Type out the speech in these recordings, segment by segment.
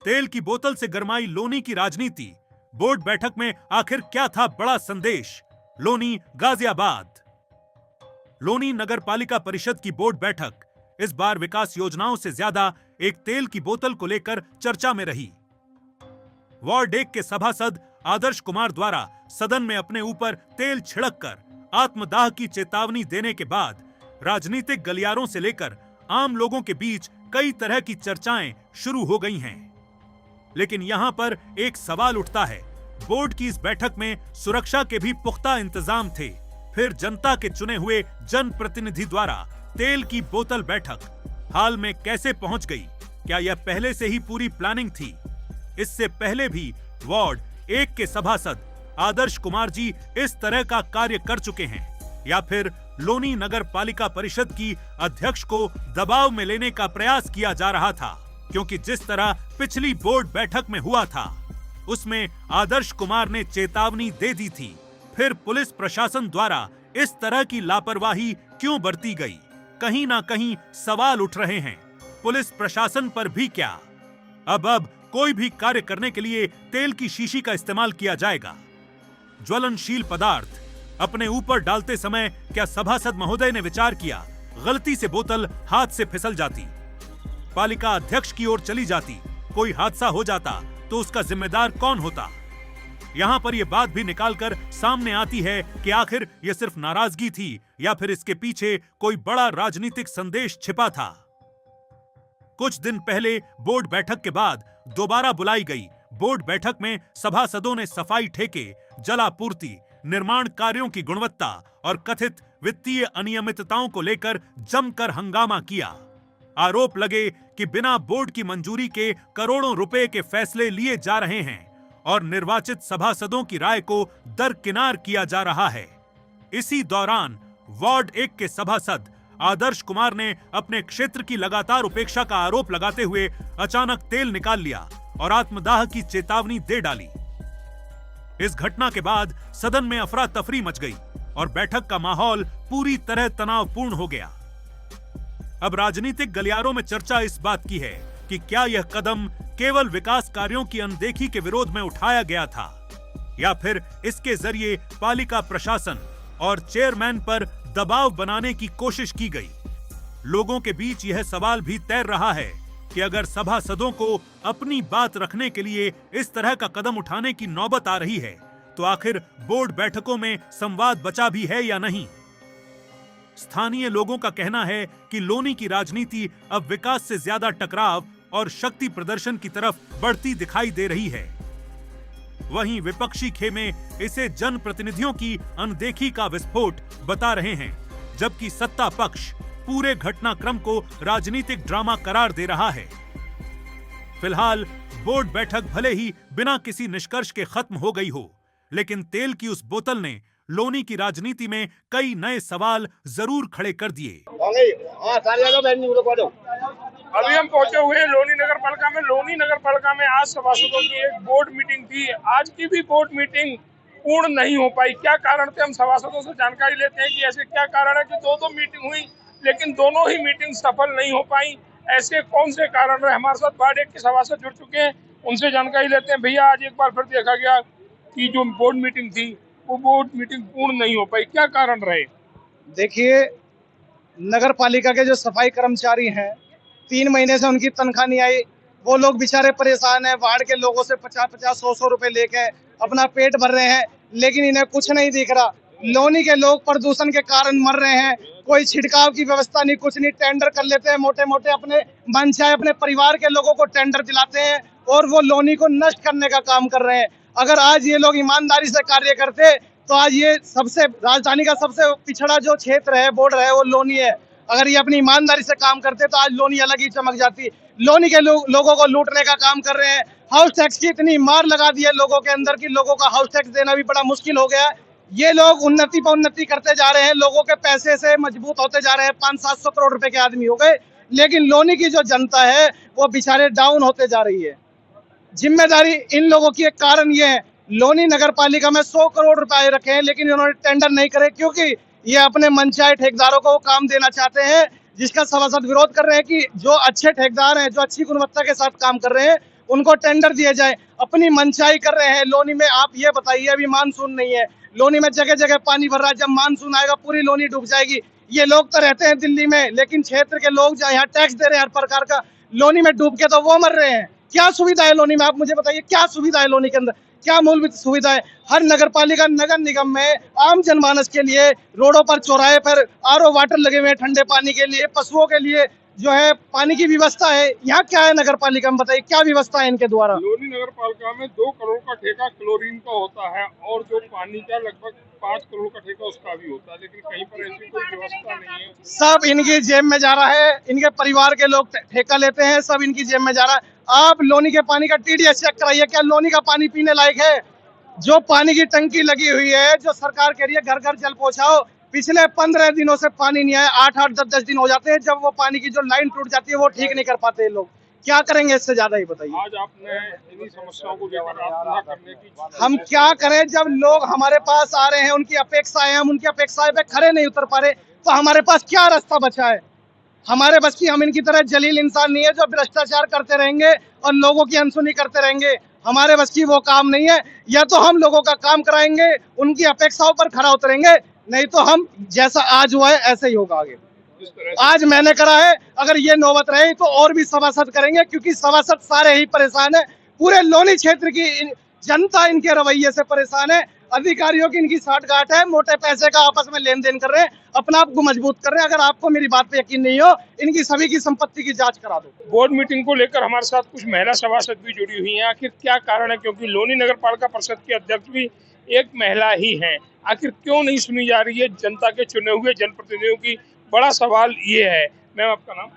तेल की बोतल से गरमाई लोनी की राजनीति। बोर्ड बैठक में आखिर क्या था बड़ा संदेश? लोनी, गाजियाबाद। लोनी नगर पालिका परिषद की बोर्ड बैठक इस बार विकास योजनाओं से ज्यादा एक तेल की बोतल को लेकर चर्चा में रही। वार्ड 1 के सभासद आदर्श कुमार द्वारा सदन में अपने ऊपर तेल छिड़ककर आत्मदाह की चेतावनी देने के बाद राजनीतिक गलियारों से लेकर आम लोगों के बीच कई तरह की चर्चाएं शुरू हो गई हैं। लेकिन यहां पर एक सवाल उठता है, बोर्ड की इस बैठक में सुरक्षा के भी पुख्ता इंतजाम थे, फिर जनता के चुने हुए जनप्रतिनिधि द्वारा तेल की बोतल बैठक हाल में कैसे पहुंच गई? क्या यह पहले से ही पूरी प्लानिंग थी? इससे पहले भी वार्ड 1 के सभासद आदर्श कुमार जी इस तरह का कार्य कर चुके हैं, या फिर लोनी नगर पालिका परिषद की अध्यक्ष को दबाव में लेने का प्रयास किया जा रहा था? क्योंकि जिस तरह पिछली बोर्ड बैठक में हुआ था उसमें आदर्श कुमार ने चेतावनी दे दी थी, फिर पुलिस प्रशासन द्वारा इस तरह की लापरवाही क्यों बरती गई? कहीं ना कहीं सवाल उठ रहे हैं, पुलिस प्रशासन पर भी क्या? अब कोई भी कार्य करने के लिए तेल की शीशी का इस्तेमाल किया जाएगा। ज्वलनशील पदार्थ अपने ऊपर डालते समय क्या सभासद महोदय ने विचार किया गलती से बोतल हाथ से फिसल जाती, पालिका अध्यक्ष की ओर चली जाती, कोई हादसा हो जाता तो उसका जिम्मेदार कौन होता? यहाँ पर यह बात भी निकालकर सामने आती है कि आखिर यह सिर्फ नाराजगी थी या फिर इसके पीछे कोई बड़ा राजनीतिक संदेश छिपा था। कुछ दिन पहले बोर्ड बैठक के बाद दोबारा बुलाई गई बोर्ड बैठक में सभासदों ने सफाई ठेके, जलापूर्ति, निर्माण कार्यों की गुणवत्ता और कथित वित्तीय अनियमितताओं को लेकर जमकर हंगामा किया। आरोप लगे कि बिना बोर्ड की मंजूरी के करोड़ों रुपए के फैसले लिए जा रहे हैं और निर्वाचित सभासदों की राय को दरकिनार किया जा रहा है। इसी दौरान वार्ड 1 के सभासद आदर्श कुमार ने अपने क्षेत्र की लगातार उपेक्षा का आरोप लगाते हुए अचानक तेल निकाल लिया और आत्मदाह की चेतावनी दे डाली। इस घटना के बाद सदन में अफरा तफरी मच गई और बैठक का माहौल पूरी तरह तनावपूर्ण हो गया। अब राजनीतिक गलियारों में चर्चा इस बात की है कि क्या यह कदम केवल विकास कार्यों की अनदेखी के विरोध में उठाया गया था, या फिर इसके जरिए पालिका प्रशासन और चेयरमैन पर दबाव बनाने की कोशिश की गई। लोगों के बीच यह सवाल भी तैर रहा है कि अगर सभासदों को अपनी बात रखने के लिए इस तरह का कदम उठाने की नौबत आ रही है तो आखिर बोर्ड बैठकों में संवाद बचा भी है या नहीं। स्थानीय लोगों का कहना है कि लोनी की राजनीति अब विकास से ज्यादा टकराव और शक्ति प्रदर्शन की तरफ बढ़ती दिखाई दे रही है। वहीं विपक्षी खेमे इसे जनप्रतिनिधियों की अनदेखी का विस्फोट बता रहे हैं, जबकि सत्ता पक्ष पूरे घटनाक्रम को राजनीतिक ड्रामा करार दे रहा है। फिलहाल बोर्ड बैठक भले ही बिना किसी निष्कर्ष के खत्म हो गई हो, लेकिन तेल की उस बोतल ने लोनी की राजनीति में कई नए सवाल जरूर खड़े कर दिए। अभी हम पहुंचे हुए हैं लोनी नगर पालिका में। लोनी नगर पालिका में आज सभासदों की एक बोर्ड मीटिंग थी। आज की भी बोर्ड मीटिंग पूर्ण नहीं हो पाई। क्या कारण थे, हम सभासदों से जानकारी लेते हैं कि ऐसे क्या कारण है कि दो मीटिंग हुई लेकिन दोनों ही मीटिंग सफल नहीं हो पाई। ऐसे कौन से कारण रहे? हमारे साथ वार्ड 1 के सभासद जुड़ चुके हैं, उनसे जानकारी लेते हैं। भैया, आज एक बार फिर देखा गया कि जो बोर्ड मीटिंग थी वो बोर्ड मीटिंग पूर्ण नहीं हो पाई, क्या कारण रहे? देखिए, नगर पालिका के जो सफाई कर्मचारी हैं, 3 महीने से उनकी तनख्वाह नहीं आई। वो लोग बेचारे परेशान हैं। वार्ड के लोगों से 50-50, 100-100 रुपए लेके अपना पेट भर रहे हैं, लेकिन इन्हें कुछ नहीं दिख रहा। लोनी के लोग प्रदूषण के कारण मर रहे हैं, कोई छिड़काव की व्यवस्था नहीं, कुछ नहीं। टेंडर कर लेते हैं मोटे मोटे, अपने मन चाहे अपने परिवार के लोगों को टेंडर दिलाते हैं और वो लोनी को नष्ट करने का काम कर रहे हैं। अगर आज ये लोग ईमानदारी से कार्य करते तो आज ये सबसे राजधानी का सबसे पिछड़ा जो क्षेत्र है, बॉर्डर है, वो लोनी है। अगर ये अपनी ईमानदारी से काम करते तो आज लोनी अलग ही चमक जाती। लोनी के लोगों को लूटने का काम कर रहे हैं। हाउस टैक्स की इतनी मार लगा दी है लोगों के अंदर कि लोगों का हाउस टैक्स देना भी बड़ा मुश्किल हो गया है। ये लोग उन्नति पर उन्नति करते जा रहे हैं, लोगों के पैसे से मजबूत होते जा रहे हैं, 500-700 करोड़ रुपए के आदमी हो गए, लेकिन लोनी की जो जनता है वो बेचारे डाउन होते जा रही है। जिम्मेदारी इन लोगों की एक कारण ये है, लोनी नगर पालिका में 100 करोड़ रुपए रखे हैं, लेकिन इन्होंने टेंडर नहीं करे क्योंकि ये अपने मनचाहे ठेकेदारों को काम देना चाहते हैं, जिसका सभासद विरोध कर रहे हैं कि जो अच्छे ठेकेदार हैं, जो अच्छी गुणवत्ता के साथ काम कर रहे हैं, उनको टेंडर दिए जाए। अपनी मनचाही कर रहे हैं लोनी में। आप ये बताइए, अभी मानसून नहीं है, लोनी में जगह जगह पानी भर रहा है, जब मानसून आएगा पूरी लोनी डूब जाएगी। ये लोग तो रहते हैं दिल्ली में, लेकिन क्षेत्र के लोग जो यहाँ टैक्स दे रहे हैं हर प्रकार का, लोनी में डूब के तो वो मर रहे हैं। क्या सुविधा है लोनी में, आप मुझे बताइए, क्या सुविधा है लोनी के अंदर, क्या मूलभूत सुविधा है? हर नगर पालिका नगर निगम में आम जनमानस के लिए रोडों पर चौराहे पर आरओ वाटर लगे हुए हैं ठंडे पानी के लिए, पशुओं के लिए जो है पानी की व्यवस्था है। यहाँ क्या है नगर पालिका में, बताइए क्या व्यवस्था है इनके द्वारा? लोनी नगर पालिका में 2 करोड़ का ठेका क्लोरीन का होता है और जो पानी का लगभग 5 करोड़ का ठेका उसका भी होता है, लेकिन कहीं पर ऐसी कोई व्यवस्था नहीं है। सब इनकी जेब में जा रहा है, इनके परिवार के लोग ठेका लेते हैं, सब इनकी जेब में जा रहा है। आप लोनी के पानी का टीडीएस चेक कराइए, क्या लोनी का पानी पीने लायक है? जो पानी की टंकी लगी हुई है, जो सरकार कह रही है घर घर जल पहुंचाओ, पिछले 15 दिनों से पानी नहीं आया। 8-8, 10-10 दिन हो जाते हैं। जब वो पानी की जो लाइन टूट जाती है वो ठीक नहीं कर पाते लोग। क्या करेंगे इससे ज्यादा ही बताइए? आज आपने इन्हीं समस्याओं को लेकर आपत्ति करने की, हम क्या करें जब लोग हमारे पास आ रहे हैं, उनकी अपेक्षाएं, हम उनकी अपेक्षाएं पे खरे नहीं उतर पा रहे, तो हमारे पास क्या रास्ता बचा है? हमारे बस की, हम इनकी तरह जलील इंसान नहीं है जो भ्रष्टाचार करते रहेंगे और लोगों की अनसुनी करते रहेंगे। हमारे बस की वो काम नहीं है। या तो हम लोगों का काम कराएंगे, उनकी अपेक्षाओं पर खरा उतरेंगे, नहीं तो हम जैसा आज हुआ है ऐसे ही होगा आगे। आज मैंने करा है, अगर ये नौबत रही तो और भी सभासद करेंगे, क्योंकि सभासद सारे ही परेशान है। पूरे लोनी क्षेत्र की जनता इनके रवैये से परेशान है। अधिकारियों की इनकी साठगांठ है, मोटे पैसे का आपस में लेन देन कर रहे हैं, अपना आप को मजबूत कर रहे हैं। अगर आपको मेरी बात पे यकीन नहीं हो, इनकी सभी की संपत्ति की जांच करा दो। बोर्ड मीटिंग को लेकर हमारे साथ कुछ महिला सभासद भी जुड़ी हुई हैं। आखिर क्या कारण है? क्योंकि लोनी नगर पालिका परिषद के अध्यक्ष भी एक महिला ही हैं। आखिर क्यों नहीं सुनी जा रही है जनता के चुने हुए जनप्रतिनिधियों की? बड़ा सवाल ये है। मैम, आपका नाम?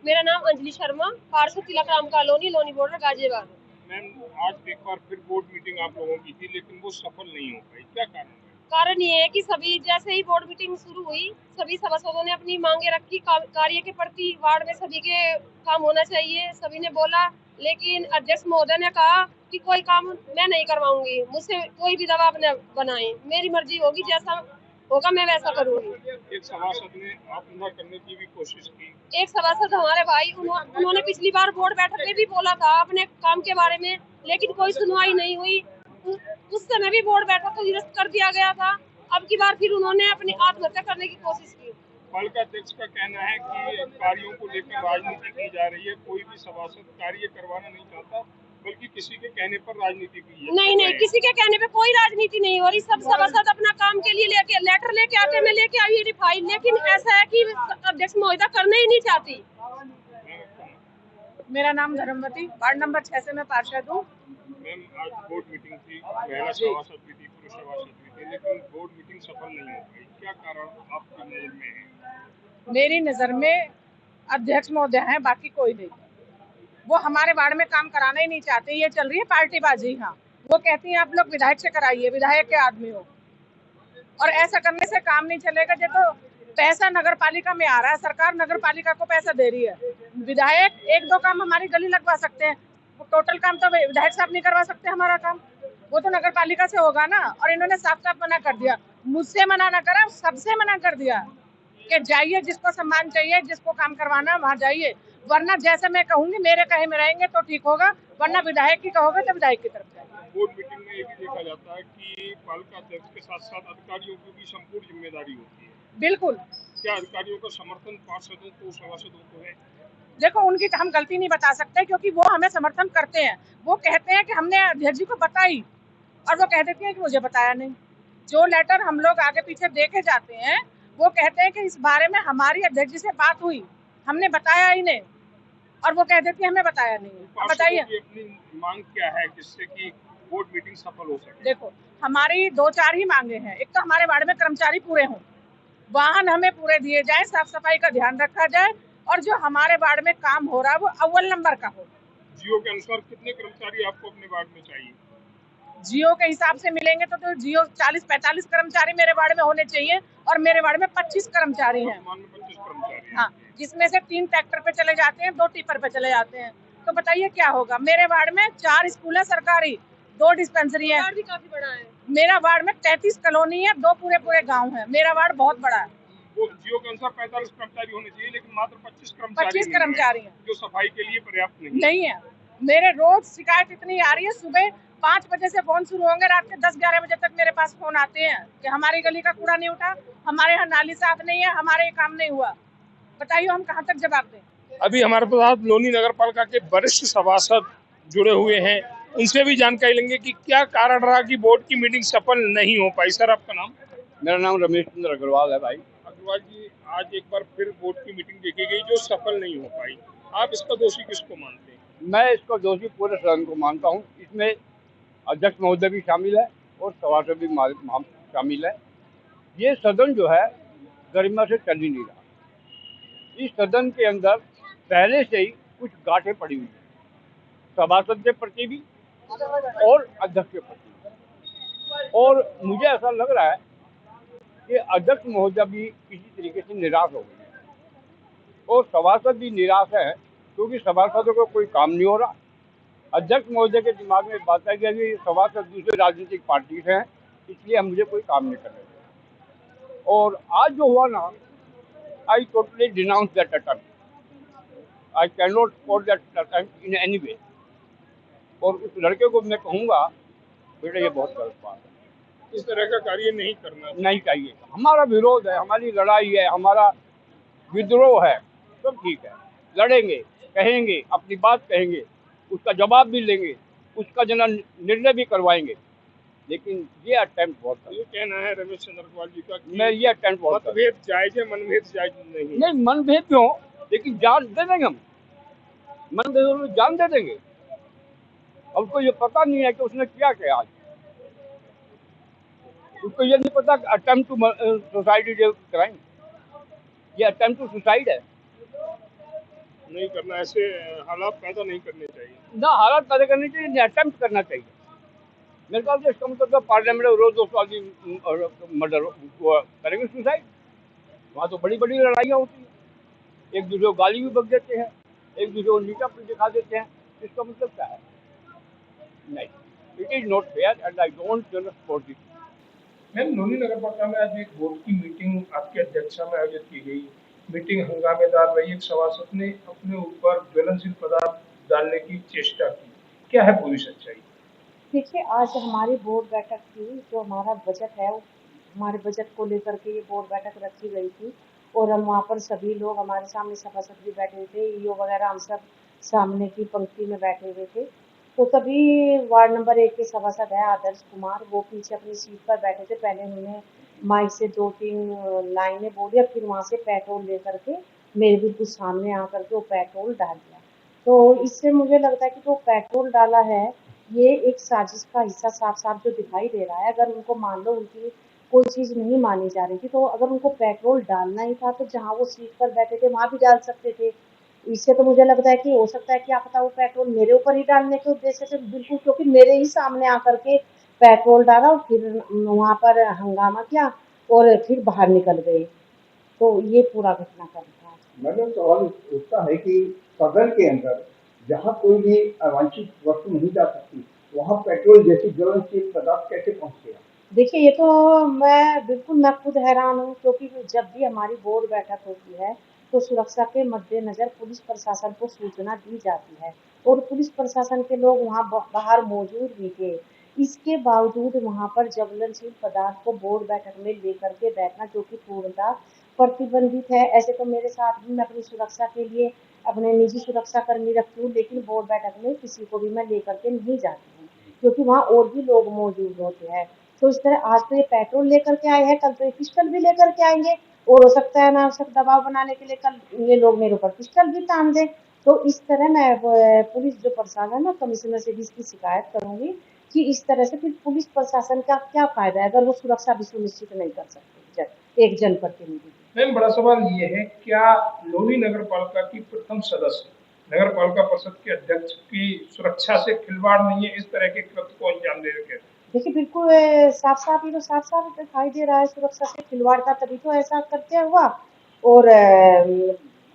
मेरा नाम अंजलि शर्मा, पार्षद Tilak Ram colony, Loni border, Ghaziabad. Ma'am, आज एक बार फिर बोर्ड मीटिंग आप लोगों की थी, लेकिन वो सफल नहीं हो पाई, क्या कारण है? कारण ये है कि सभी, जैसे ही बोर्ड मीटिंग शुरू हुई, सभी सभासदों ने अपनी मांगे रखी कार्य के प्रति। वार्ड में सभी के काम होना चाहिए, सभी ने बोला, लेकिन अध्यक्ष महोदय ने कहा कि कोई काम मैं नहीं करवाऊंगी, मुझसे कोई भी दबाव न बनाए, मेरी मर्जी होगी, जैसा होगा मैं वैसा करूंगी। एक सभासद ने आपना करने की भी कोशिश की। एक सभासद हमारे भाई, उन्होंने पिछली बार बोर्ड बैठक में भी बोला था अपने काम के बारे में, लेकिन कोई सुनवाई नहीं हुई। उस समय भी बोर्ड बैठक को निरस्त कर दिया गया था। अब की बार फिर उन्होंने अपनी आत्महत्या करने की कोशिश की। पालिका अध्यक्ष का कहना है कि कार्यों को लेकर राजनीति की जा रही है, कोई भी सभासद कार्य करवाना नहीं चाहता, बल्कि किसी के कहने पर राजनीति की है। नहीं, किसी के कहने पे कोई राजनीति नहीं हो रही। सब सभासद अपना काम के लिए लेके लेटर लेके आते, मैं लेके आई ये फाइल, लेकिन ऐसा है कि अध्यक्ष महोदय करना ही नहीं चाहती। मेरा नाम धर्मवती, वार्ड नंबर 6 से मैं पार्षद हूँ। मैम, आज बोर्ड मीटिंग थी, महिला सभासद भी थी, पुरुष सभासद भी थे, लेकिन बोर्ड मीटिंग सफल नहीं हो पाई, क्या कारण आपकी नजर में है? मेरी नज़र में अध्यक्ष महोदय हैं, बाकी कोई नहीं। वो हमारे वार्ड में काम कराना ही नहीं चाहते। ये चल रही है पार्टीबाजी। हाँ, वो कहती हैं आप लोग विधायक से कराइए, विधायक के आदमी हो, और ऐसा करने से काम नहीं चलेगा। जब तो पैसा नगर पालिका में आ रहा है, सरकार नगर पालिका को पैसा दे रही है, विधायक 1-2 काम हमारी गली लगवा सकते हैं, टोटल काम तो विधायक साहब नहीं करवा सकते। हमारा काम वो तो नगर पालिका से होगा ना। और इन्होंने साफ साफ मना कर दिया, मुझसे मना ना करा, सबसे मना कर दिया कि जाइए, जिसको सम्मान चाहिए, जिसको काम करवाना वहाँ जाइए, वरना जैसे मैं कहूंगी मेरे कहे में रहेंगे तो ठीक होगा, वरना विधायक की कहोगे तो विधायक की तरफ जाइए। बोर्ड मीटिंग में ये भी देखा जाता है कि पालिका अध्यक्ष के साथ साथ अधिकारियों की भी संपूर्ण जिम्मेदारी होती है। बिल्कुल। क्या अधिकारियों का समर्थन पार्षदों को, सभासदों को है? देखो, उनकी हम गलती नहीं बता सकते, क्योंकि वो हमें समर्थन करते हैं। वो कहते हैं कि हमने अध्यक्ष जी को बताई, और वो कह देती है कि मुझे बताया नहीं। जो लेटर हम लोग आगे पीछे देके जाते हैं, वो कहते हैं कि इस बारे में हमारी अध्यक्ष जी से बात हुई, हमने बताया ही नहीं, और वो कह देती है हमें बताया नहीं है। बताइए अपनी मांग क्या है जिससे कि बोर्ड मीटिंग सफल हो सके? देखो, हमारी 2-4 ही मांगे हैं। एक तो हमारे वार्ड में कर्मचारी पूरे हों, वाहन हमें पूरे दिए जाए, साफ सफाई का ध्यान रखा जाए, और जो हमारे वार्ड में काम हो रहा है वो अव्वल नंबर का हो। जियो के अनुसार कितने कर्मचारी आपको अपने वार्ड में चाहिए? जियो के हिसाब से मिलेंगे तो जियो 40-45 कर्मचारी मेरे वार्ड में होने चाहिए और मेरे वार्ड में 25 कर्मचारी हैं। वर्तमान में 25 कर्मचारी हैं। हाँ, जिसमें से 3 ट्रैक्टर पे चले जाते हैं, 2 टिपर पे चले जाते हैं। तो बताइए क्या होगा। मेरे वार्ड में 4 स्कूल है सरकारी, 2 डिस्पेंसरी है। वार्ड भी काफी बड़ा है। मेरा वार्ड में 33 कॉलोनी है, 2 पूरे गांव है। मेरा वार्ड बहुत बड़ा है। वो जियो के अनुसार 45 कर्मचारी होने चाहिए, लेकिन मात्र 25 कर्मचारी 25 नहीं हैं, कर्मचारी हैं। जो सफाई के लिए पर्याप्त नहीं है। नहीं है। मेरे रोज शिकायत इतनी आ रही है, सुबह 5 बजे से फोन शुरू होंगे, रात के 10-11 बजे तक मेरे पास फोन आते हैं कि हमारी गली का कूड़ा नहीं उठा, हमारे यहाँ नाली साफ नहीं है, हमारे ये काम नहीं हुआ। बताइए हम कहाँ तक जवाब दें। अभी हमारे साथ लोनी नगर पालिका के वरिष्ठ सभासद जुड़े हुए हैं, उनसे भी जानकारी लेंगे कि क्या कारण रहा कि बोर्ड की मीटिंग सफल नहीं हो पाई। सर, आपका नाम? मेरा नाम रमेश चंद्र अग्रवाल है भाई। अग्रवाल जी, आज एक बार फिर बोर्ड की मीटिंग देखी गई जो सफल नहीं हो पाई, आप इसका दोषी किसको मानते हैं? मैं इसको दोषी पूरे सदन को मानता हूँ। इसमें अध्यक्ष महोदय भी शामिल है और सभासद भी शामिल है। ये सदन जो है गरिमा से चल ही नहीं रहा। इस सदन के अंदर पहले से ही कुछ गांठें पड़ी हुई है, सभासद के प्रति भी और अध्यक्ष के प्रति भी। और मुझे ऐसा लग रहा है कि अध्यक्ष महोदय भी किसी तरीके से निराश हो गए हैं और सभासद भी निराश है, क्योंकि सभासदों को कोई काम नहीं हो रहा। अध्यक्ष महोदय के दिमाग में बात है कि सभासद दूसरे राजनीतिक पार्टी से हैं, इसलिए हम मुझे कोई काम नहीं कर रहे। और आज जो हुआ ना, I totally denounce that attempt. I can not support that attempt in any way. और उस लड़के को मैं कहूँगा, बेटा ये बहुत गलत बात है, इस तरह का कार्य नहीं करना नहीं चाहिए। हमारा विरोध है, हमारी लड़ाई है, हमारा विद्रोह है, सब ठीक है, लड़ेंगे, कहेंगे, अपनी बात कहेंगे, उसका जवाब भी लेंगे, उसका निर्णय भी करवाएंगे, लेकिन ये अटेम्प्ट बहुत ये कहना है रमेश चंद्र अग्रवाल जी का कि मैं ये अटेम्प्ट बहुत मतभेद जायज है, मनभेद जायज नहीं। नहीं, मनभेद क्यों, लेकिन जान दे देंगे हम, मनभेदों में जान दे देंगे। उसको ये पता नहीं है कि उसने क्या किया। आज उसको ये नहीं पता कि attempt to suicide is crime. ये अटेम्प्ट टू सुसाइड है। नहीं करना, ऐसे हालात पैदा नहीं करने चाहिए। ना हालात पैदा करनी चाहिए, ना अटेम्प्ट करना चाहिए। मेरे ख्याल से इसका मतलब पार्लियामेंट में रोज 200 आदमी मर्डर करेंगे सुसाइड। वहाँ तो बड़ी बड़ी लड़ाइयाँ होती हैं, एक दूसरे को गाली भी बक देते हैं, एक दूसरे को नीचा दिखा देते हैं। इसका मतलब क्या है? नहीं, it is not fair and I don't support this. Ma'am, Loni नगर पालिका में आज एक बोर्ड की मीटिंग आपकी अध्यक्षता में आयोजित की गई। मीटिंग हंगामेदार रही। एक सभासद ने अपने ऊपर ज्वलनशील पदार्थ डालने की चेष्टा की। क्या है पूरी सच्चाई? देखिए, आज हमारी बोर्ड बैठक थी। जो हमारा बजट है, हमारे बजट को लेकर के ये बोर्ड बैठक रखी गई थी और हम वहाँ पर सभी लोग, हमारे सामने सभासद भी बैठे थे, ईओ वगैरह, हम सब सामने की पंक्ति में बैठे हुए थे। तो तभी वार्ड नंबर 1 के सभासद है आदर्श कुमार, वो पीछे अपनी सीट पर बैठे थे। पहले उन्होंने माइक से 2-3 लाइनें बोली और फिर वहाँ से पेट्रोल लेकर के मेरे बिल्कुल सामने आकर के वो पेट्रोल डाल दिया। तो इससे मुझे लगता है कि जो पेट्रोल डाला है, ये एक साजिश का हिस्सा साफ-साफ जो दिखाई दे रहा है। अगर उनको मान लो उनकी कोई चीज़ नहीं मानी जा रही थी, तो अगर उनको पेट्रोल डालना ही था तो जहाँ वो सीट पर बैठे थे वहाँ भी डाल सकते थे। इससे तो मुझे लगता है कि हो सकता है क्या पता वो पेट्रोल मेरे ऊपर ही डालने के उद्देश्य से, बिल्कुल, क्योंकि मेरे ही सामने आकर के पेट्रोल डाला और फिर वहाँ पर हंगामा किया और फिर बाहर निकल गए। तो ये पूरा घटनाक्रम था। मैडम, सवाल उठता है कि सदन के अंदर जहाँ कोई भी अवांछित वस्तु नहीं जा सकती, वहाँ पेट्रोल जैसी ज्वलनशील पदार्थ कैसे पहुँच गया? देखिए, ये तो मैं खुद हैरान हूँ, क्योंकि जब भी हमारी बोर्ड बैठक होती है तो सुरक्षा के मद्देनज़र पुलिस प्रशासन को सूचना दी जाती है और पुलिस प्रशासन के लोग वहाँ बाहर मौजूद भी थे। इसके बावजूद वहाँ पर ज्वलनशील पदार्थ को बोर्ड बैठक में लेकर के बैठना, जो कि पूर्णतः प्रतिबंधित है। ऐसे तो मेरे साथ भी, मैं अपनी सुरक्षा के लिए अपने निजी सुरक्षा कर्मी रखती हूँ, लेकिन बोर्ड बैठक में किसी को भी मैं लेकर के नहीं जाती हूँ, क्योंकि वहाँ और भी लोग मौजूद होते हैं। तो इस तरह आज तो ये पेट्रोल लेकर के आए हैं, कल तो ये पिस्टल भी लेकर के आएंगे और हो सकता है अनावश्यक दबाव बनाने के लिए कल ये लोग मेरे ऊपर पिस्टल भी तान दें। तो इस तरह मैं पुलिस जो प्रशासन है ना, कमिश्नर से भी इसकी शिकायत करूंगी कि इस तरह से फिर पुलिस प्रशासन का क्या फायदा है अगर वो सुरक्षा भी सुनिश्चित नहीं कर सकते एक जनप्रतिनिधि। मैम, बड़ा सवाल ये है, क्या लोनी नगर पालिका की प्रथम सदस्य नगर पालिका परिषद के अध्यक्ष की सुरक्षा से खिलवाड़ नहीं है इस तरह के कृत्य को अंजाम दे रहे? देखिए बिल्कुल साफ साफ ये तो साफ साफ दिखाई दे रहा है सुरक्षा से खिलवाड़ का, तभी तो ऐसा करते हुआ। और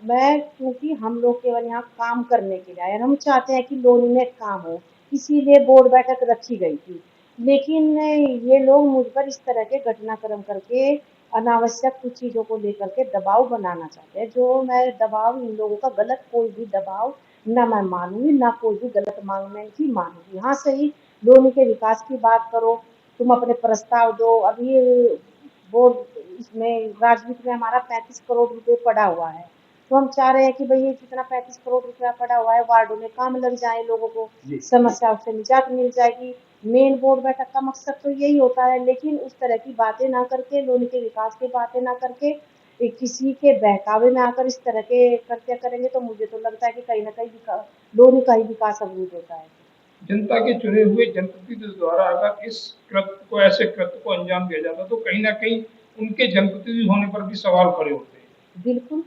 मैं क्योंकि हम लोग केवल यहाँ काम करने के लिए आए और हम चाहते हैं कि लोनी में काम हो, इसीलिए बोर्ड बैठक रखी गई थी। लेकिन ये लोग मुझ पर इस तरह के घटनाक्रम करके अनावश्यक कुछ चीज़ों को लेकर के दबाव बनाना चाहते हैं, जो मैं दबाव इन लोगों का गलत कोई भी दबाव ना मैं मानूंगी, ना कोई भी गलत मांगने की मानूंगी। हाँ सही, लोनी के विकास की बात करो, तुम अपने प्रस्ताव दो। अभी बोर्ड इसमें राजनीति में हमारा 35 करोड़ रुपए पड़ा हुआ है, तो हम चाह रहे हैं कि भाई ये जितना 35 करोड़ रुपया पड़ा हुआ है वार्डों में काम लग जाए, लोगों को समस्याओं से निजात मिल जाएगी। मेन बोर्ड बैठक का मकसद तो यही होता है, लेकिन उस तरह की बातें ना करके, लोनी के विकास की बातें ना करके किसी के बहकावे में आकर इस तरह के कृत्य करेंगे तो मुझे तो लगता है कि कहीं ना कहीं लोनी का ही विकास अवरुद्ध होता है। जनता के चुने हुए जनप्रतिनिधि द्वारा अगर इस कृत्य को, ऐसे कृत्य को अंजाम दिया जाता तो कहीं ना कहीं उनके जनप्रतिनिधि होने पर भी सवाल खड़े होते हैं। बिल्कुल